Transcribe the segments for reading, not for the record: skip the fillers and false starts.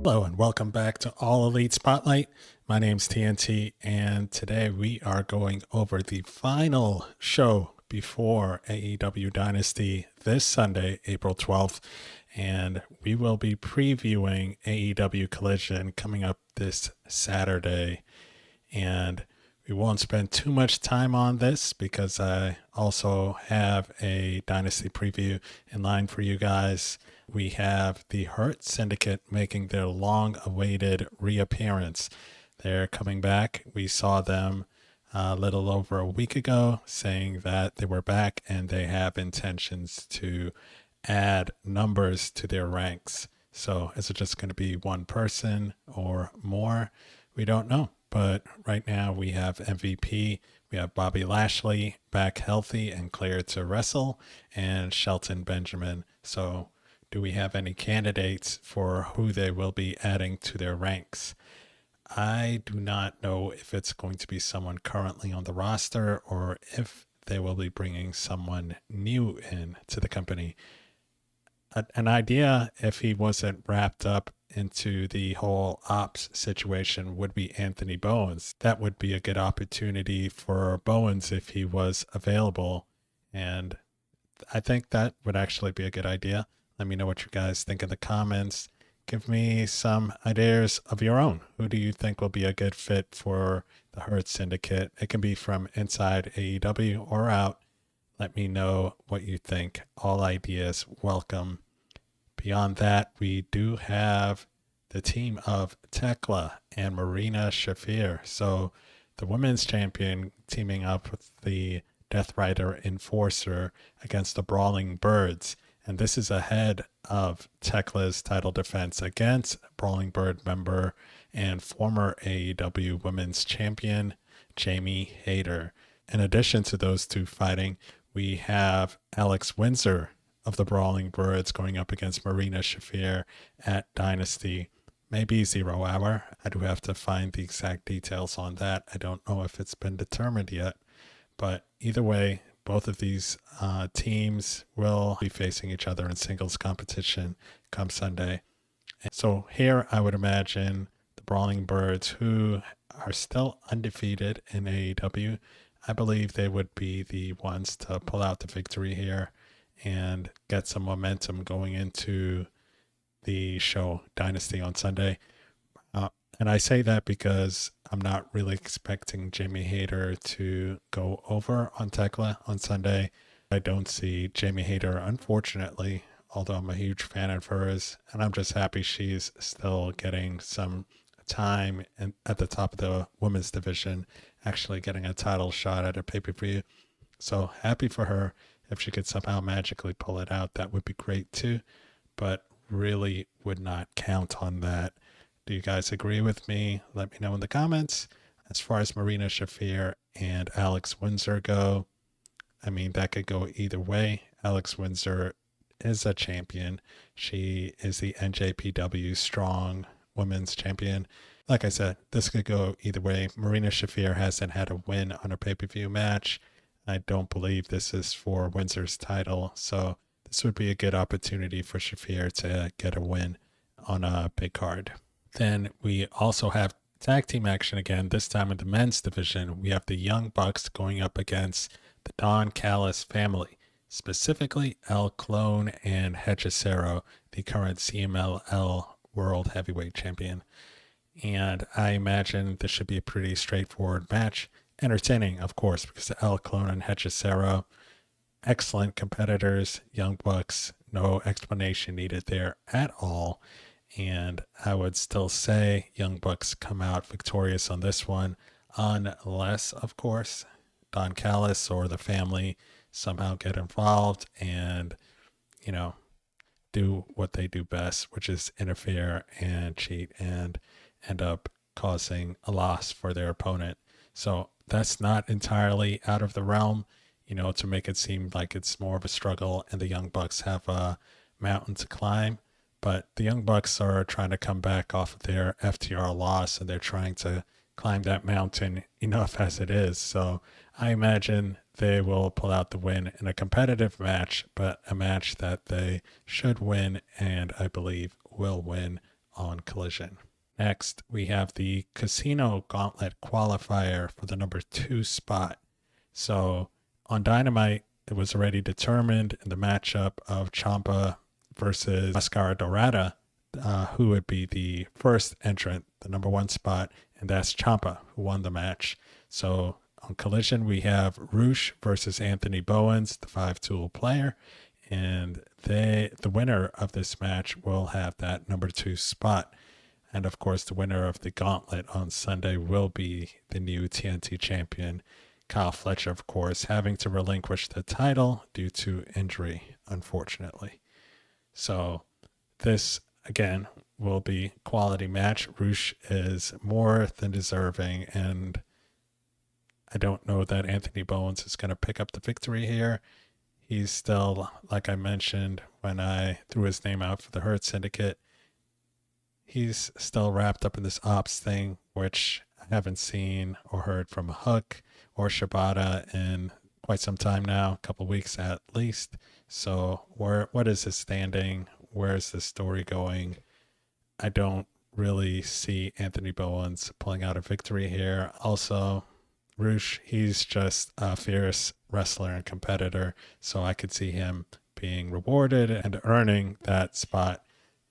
Hello and welcome back to All Elite Spotlight. My name's TNT and today we are going over the final show before AEW Dynasty this Sunday, April 12th. And we will be previewing AEW Collision coming up this Saturday. And we won't spend too much time on this because I also have a Dynasty preview in line for you guys. We have the Hurt Syndicate making their long-awaited reappearance. They're coming back. We saw them a little over a week ago saying that they were back and they have intentions to add numbers to their ranks. So is it just going to be one person or more? We don't know. But right now we have MVP, we have Bobby Lashley back healthy and cleared to wrestle, and Shelton Benjamin. So do we have any candidates for who they will be adding to their ranks? I do not know if it's going to be someone currently on the roster or if they will be bringing someone new in to the company. An idea, if he wasn't wrapped up into the whole ops situation, would be Anthony Bowens. That would be a good opportunity for Bowens if he was available. And I think that would actually be a good idea. Let me know what you guys think in the comments. Give me some ideas of your own. Who do you think will be a good fit for the Hurt Syndicate? It can be from inside AEW or out. Let me know what you think. All ideas welcome. Beyond that, we do have the team of Thekla and Marina Shafir. So the women's champion teaming up with the Death Rider Enforcer against the Brawling Birds. And this is ahead of Thekla's title defense against Brawling Bird member and former AEW Women's Champion, Jamie Hayter. In addition to those two fighting, we have Alex Windsor of the Brawling Birds going up against Marina Shafir at Dynasty. Maybe 0 Hour. I do have to find the exact details on that. I don't know if it's been determined yet. But either way, both of these teams will be facing each other in singles competition come Sunday. And so here I would imagine the Brawling Birds, who are still undefeated in AEW, I believe they would be the ones to pull out the victory here and get some momentum going into the show Dynasty on Sunday. And I say that because I'm not really expecting Jamie Hayter to go over on Thekla on Sunday. I don't see Jamie Hayter, unfortunately, although I'm a huge fan of hers, and I'm just happy she's still getting some time at the top of the women's division, actually getting a title shot at a pay-per-view. So happy for her. If she could somehow magically pull it out, that would be great too, but really would not count on that. Do you guys agree with me? Let me know in the comments. As far as Marina Shafir and Alex Windsor go, I mean, that could go either way. Alex Windsor is a champion. She is the NJPW Strong Women's Champion. Like I said, this could go either way. Marina Shafir hasn't had a win on a pay-per-view match. I don't believe this is for Windsor's title, so this would be a good opportunity for Shafir to get a win on a big card. Then we also have tag team action again, this time in the men's division. We have the Young Bucks going up against the Don Callis family, specifically Clon and Hechicero, the current CMLL World Heavyweight Champion. And I imagine this should be a pretty straightforward match. Entertaining, of course, because Clon and Hechicero, excellent competitors. Young Bucks, no explanation needed there at all. And I would still say Young Bucks come out victorious on this one, unless, of course, Don Callis or the family somehow get involved and, do what they do best, which is interfere and cheat and end up causing a loss for their opponent. So that's not entirely out of the realm, to make it seem like it's more of a struggle and the Young Bucks have a mountain to climb. But the Young Bucks are trying to come back off of their FTR loss, and they're trying to climb that mountain enough as it is. So I imagine they will pull out the win in a competitive match, but a match that they should win and I believe will win on Collision. Next, we have the Casino Gauntlet qualifier for the number 2 spot. So on Dynamite, it was already determined in the matchup of Ciampa versus Mascara Dorada, who would be the first entrant, the number 1 spot, and that's Ciampa, who won the match. So on Collision, we have Rush versus Anthony Bowens, the 5-tool player, and the winner of this match will have that number 2 spot. And of course, the winner of the Gauntlet on Sunday will be the new TNT champion, Kyle Fletcher, of course, having to relinquish the title due to injury, unfortunately. So this, again, will be quality match. Rush is more than deserving, and I don't know that Anthony Bowens is going to pick up the victory here. He's still, like I mentioned when I threw his name out for the Hurt Syndicate, he's still wrapped up in this ops thing, which I haven't seen or heard from Hook or Shibata in quite some time now, a couple weeks at least. So what is his standing? Where is this story going? I don't really see Anthony Bowens pulling out a victory here. Also, Rush, he's just a fierce wrestler and competitor, so I could see him being rewarded and earning that spot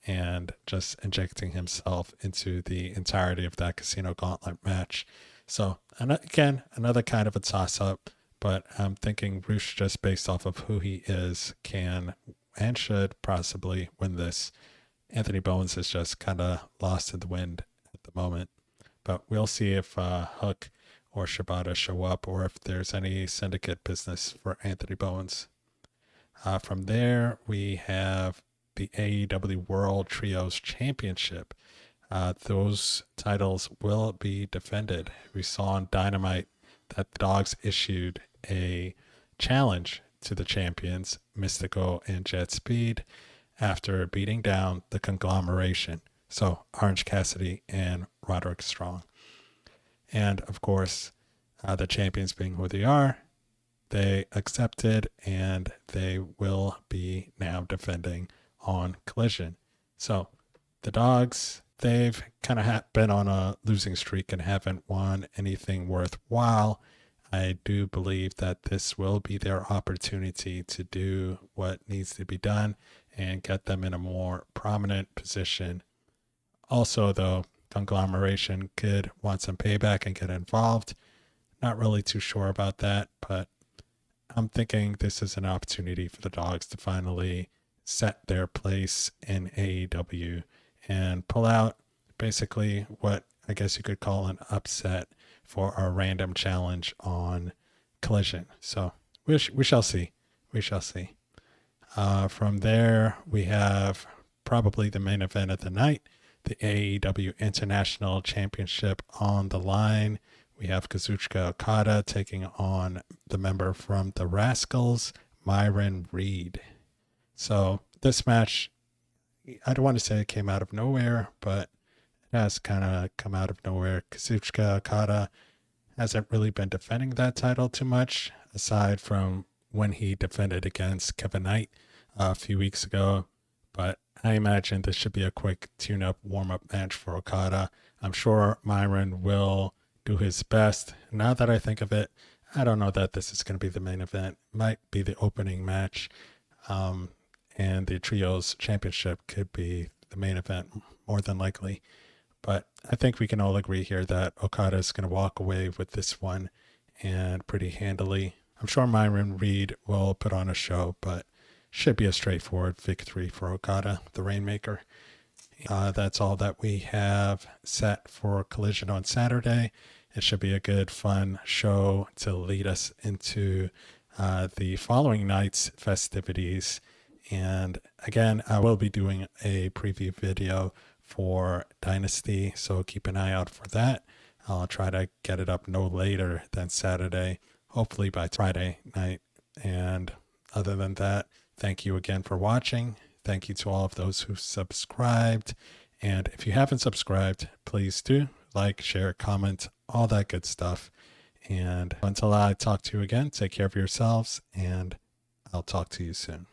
and just injecting himself into the entirety of that Casino Gauntlet match. So, and again, another kind of a toss-up, but I'm thinking Rush, just based off of who he is, can and should possibly win this. Anthony Bowens is just kind of lost in the wind at the moment, but we'll see if Hook or Shibata show up, or if there's any syndicate business for Anthony Bowens. From there, we have the AEW World Trios Championship. Those titles will be defended. We saw on Dynamite that the Dogs issued a challenge to the champions, Místico and JetSpeed, after beating down the conglomeration. So Orange Cassidy and Roderick Strong. And of course, the champions being who they are, they accepted, and they will be now defending on Collision. So the Dogs, they've kind of been on a losing streak and haven't won anything worthwhile. I do believe that this will be their opportunity to do what needs to be done and get them in a more prominent position. Also, though, conglomeration could want some payback and get involved. Not really too sure about that, but I'm thinking this is an opportunity for the Dogs to finally set their place in AEW and pull out basically what I guess you could call an upset for our random challenge on Collision. So we shall see. We shall see. From there, we have probably the main event of the night, the AEW International Championship on the line. We have Kazuchika Okada taking on the member from the Rascals, Myron Reed. So this match, I don't want to say it came out of nowhere, but it has kind of come out of nowhere. Kazuchika Okada hasn't really been defending that title too much, aside from when he defended against Kevin Knight a few weeks ago. But I imagine this should be a quick tune-up, warm-up match for Okada. I'm sure Myron will do his best. Now that I think of it, I don't know that this is going to be the main event. It might be the opening match. And the Trios Championship could be the main event, more than likely. But I think we can all agree here that Okada is going to walk away with this one, and pretty handily. I'm sure Myron Reed will put on a show, but should be a straightforward victory for Okada, the Rainmaker. That's all that we have set for Collision on Saturday. It should be a good, fun show to lead us into the following night's festivities. And again, I will be doing a preview video for Dynasty, so keep an eye out for that. I'll try to get it up no later than Saturday, hopefully by Friday night. And other than that, thank you again for watching. Thank you to all of those who subscribed. And if you haven't subscribed, please do like, share, comment, all that good stuff. And until I talk to you again, take care of yourselves, and I'll talk to you soon.